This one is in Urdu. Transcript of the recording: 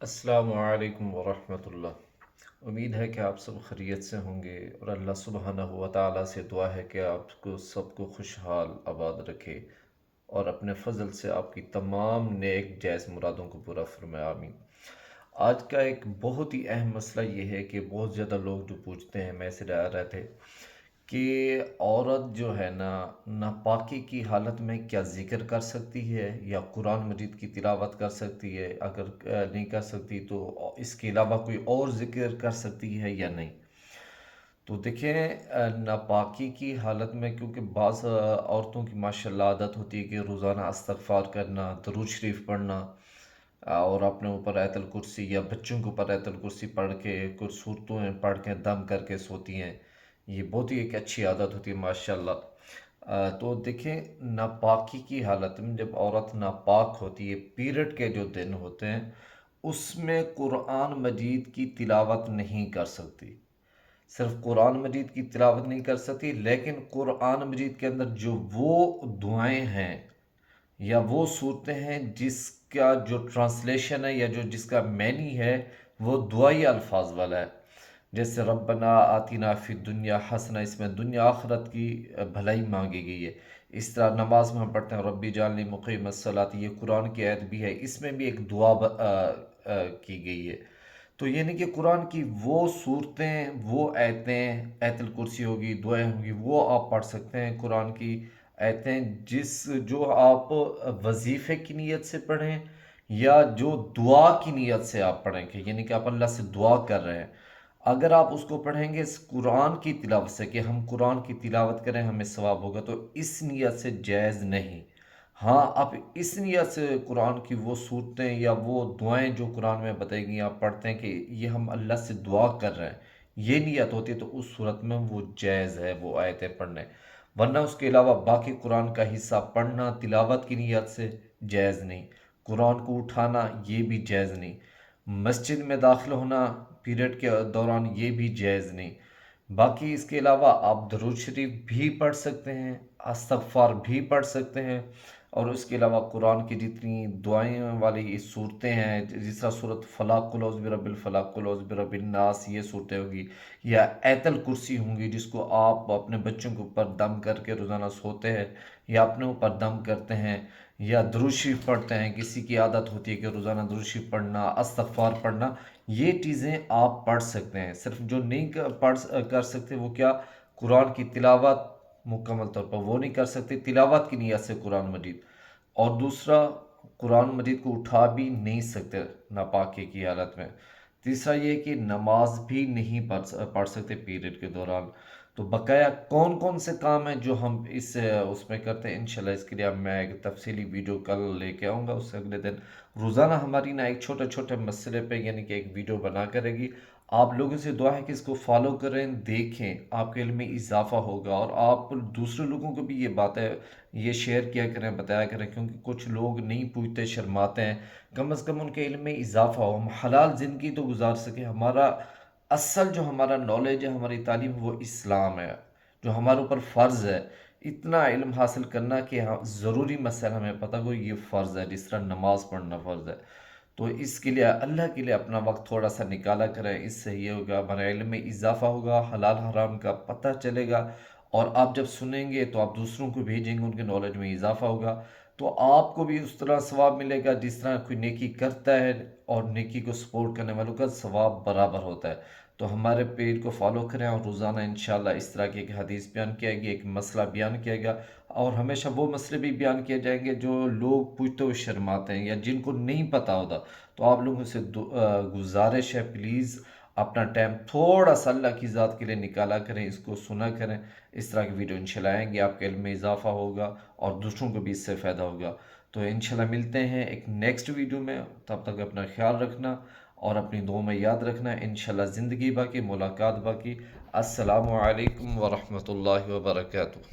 السلام علیکم ورحمۃ اللہ۔ امید ہے کہ آپ سب خیریت سے ہوں گے، اور اللہ سبحانہ و تعالیٰ سے دعا ہے کہ آپ کو سب کو خوشحال آباد رکھے اور اپنے فضل سے آپ کی تمام نیک جائز مرادوں کو پورا فرمائے، آمین۔ آج کا ایک بہت ہی اہم مسئلہ یہ ہے کہ بہت زیادہ لوگ جو پوچھتے ہیں، میسج آ رہے تھے کہ عورت جو ہے نا ناپاکی کی حالت میں کیا ذکر کر سکتی ہے یا قرآن مجید کی تلاوت کر سکتی ہے؟ اگر نہیں کر سکتی تو اس کے علاوہ کوئی اور ذکر کر سکتی ہے یا نہیں؟ تو دیکھیں، ناپاکی کی حالت میں کیونکہ بعض عورتوں کی ماشاءاللہ عادت ہوتی ہے کہ روزانہ استغفار کرنا، درود شریف پڑھنا، اور اپنے اوپر آیت الکرسی یا بچوں کے اوپر آیت الکرسی پڑھ کے کچھ صورتوں میں پڑھ کے دم کر کے سوتی ہیں۔ یہ بہت ہی ایک اچھی عادت ہوتی ہے ماشاءاللہ۔ تو دیکھیں، ناپاکی کی حالت میں جب عورت ناپاک ہوتی ہے، پیریڈ کے جو دن ہوتے ہیں، اس میں قرآن مجید کی تلاوت نہیں کر سکتی۔ صرف قرآن مجید کی تلاوت نہیں کر سکتی، لیکن قرآن مجید کے اندر جو وہ دعائیں ہیں یا وہ صورتیں ہیں جس کا جو ٹرانسلیشن ہے یا جس کا معنی ہے وہ دعائی الفاظ والا ہے، جیسے ربنا آتینا فی الدنیا حسنہ، اس میں دنیا آخرت کی بھلائی مانگی گئی ہے۔ اس طرح نماز میں ہم پڑھتے ہیں ربی جعلنی مقیم الصلاۃ، یہ قرآن کی آیت بھی ہے، اس میں بھی ایک دعا کی گئی ہے۔ تو یہ نہیں کہ قرآن کی وہ صورتیں، وہ آیتیں، آیت الکرسی ہوگی، دعائیں ہوں گی، وہ آپ پڑھ سکتے ہیں قرآن کی آیتیں جو آپ وظیفے کی نیت سے پڑھیں یا جو دعا کی نیت سے آپ پڑھیں، کہ یعنی کہ آپ اللہ سے دعا کر رہے ہیں، اگر آپ اس کو پڑھیں گے اس قرآن کی تلاوت سے کہ ہم قرآن کی تلاوت کریں ہمیں ثواب ہوگا، تو اس نیت سے جائز نہیں۔ ہاں، آپ اس نیت سے قرآن کی وہ صورتیں یا وہ دعائیں جو قرآن میں بتائی گئی آپ پڑھتے ہیں کہ یہ ہم اللہ سے دعا کر رہے ہیں، یہ نیت ہوتی ہے، تو اس صورت میں وہ جائز ہے وہ آیتیں پڑھنے۔ ورنہ اس کے علاوہ باقی قرآن کا حصہ پڑھنا تلاوت کی نیت سے جائز نہیں۔ قرآن کو اٹھانا یہ بھی جائز نہیں۔ مسجد میں داخل ہونا پیریڈ کے دوران یہ بھی جائز نہیں۔ باقی اس کے علاوہ آپ درود شریف بھی پڑھ سکتے ہیں، استغفار بھی پڑھ سکتے ہیں، اور اس کے علاوہ قرآن کی جتنی دعائیں والی صورتیں ہیں، جس طرح صورت فلاق، قل اعوذ برب الفلاق، قل اعوذ برب الناس، یہ صورتیں ہوگی، یا آیت الکرسی ہوں گی جس کو آپ اپنے بچوں کے اوپر دم کر کے روزانہ سوتے ہیں یا اپنے اوپر دم کرتے ہیں، یا درود شریف پڑھتے ہیں، کسی کی عادت ہوتی ہے کہ روزانہ درود شریف پڑھنا، استغفار پڑھنا، یہ چیزیں آپ پڑھ سکتے ہیں۔ صرف جو نہیں کر سکتے وہ کیا؟ قرآن کی تلاوت مکمل طور پر وہ نہیں کر سکتے تلاوت کی نیت سے قرآن مجید، اور دوسرا قرآن مجید کو اٹھا بھی نہیں سکتے ناپاکی کی حالت میں۔ تیسرا یہ کہ نماز بھی نہیں پڑھ سکتے پیریڈ کے دوران۔ تو بقایا کون کون سے کام ہیں جو ہم اس میں کرتے ہیں، انشاءاللہ اس کے لیے میں ایک تفصیلی ویڈیو کل لے کے آؤں گا، اس سے اگلے دن روزانہ ہماری نا ایک چھوٹے چھوٹے مسئلے پہ یعنی کہ ایک ویڈیو بنا کر رہے گی۔ آپ لوگوں سے دعا ہے کہ اس کو فالو کریں، دیکھیں، آپ کے علم میں اضافہ ہوگا، اور آپ دوسرے لوگوں کو بھی یہ باتیں یہ شیئر کیا کریں، بتایا کریں، کیونکہ کچھ لوگ نہیں پوچھتے، شرماتے ہیں۔ کم از کم ان کے علم میں اضافہ ہو، ہم حلال زندگی تو گزار سکیں۔ ہمارا اصل جو ہمارا نالج ہے، ہماری تعلیم، وہ اسلام ہے، جو ہمارے اوپر فرض ہے اتنا علم حاصل کرنا کہ ضروری مسئلہ ہمیں پتہ ہو، یہ فرض ہے، جس طرح نماز پڑھنا فرض ہے۔ تو اس کے لیے اللہ کے لیے اپنا وقت تھوڑا سا نکالا کریں، اس سے یہ ہوگا ہمارے علم میں اضافہ ہوگا، حلال حرام کا پتہ چلے گا، اور آپ جب سنیں گے تو آپ دوسروں کو بھیجیں گے، ان کے نالج میں اضافہ ہوگا، تو آپ کو بھی اس طرح ثواب ملے گا جس طرح کوئی نیکی کرتا ہے، اور نیکی کو سپورٹ کرنے والوں کا ثواب برابر ہوتا ہے۔ تو ہمارے پیج کو فالو کریں، اور روزانہ انشاءاللہ اس طرح کی ایک حدیث بیان کیا گیا، ایک مسئلہ بیان کیا گیا، اور ہمیشہ وہ مسئلے بھی بیان کیے جائیں گے جو لوگ پوچھتے ہوئے شرماتے ہیں یا جن کو نہیں پتہ ہوتا۔ تو آپ لوگوں سے گزارش ہے، پلیز اپنا ٹائم تھوڑا سا اللہ کی ذات کے لیے نکالا کریں، اس کو سنا کریں، اس طرح کی ویڈیو انشاءاللہ آئیں گے، آپ کے علم میں اضافہ ہوگا اور دوسروں کو بھی اس سے فائدہ ہوگا۔ تو انشاءاللہ ملتے ہیں ایک نیکسٹ ویڈیو میں، تب تک اپنا خیال رکھنا اور اپنی دعاؤں میں یاد رکھنا۔ انشاءاللہ زندگی باقی، ملاقات باقی۔ السلام علیکم ورحمۃ اللہ وبرکاتہ۔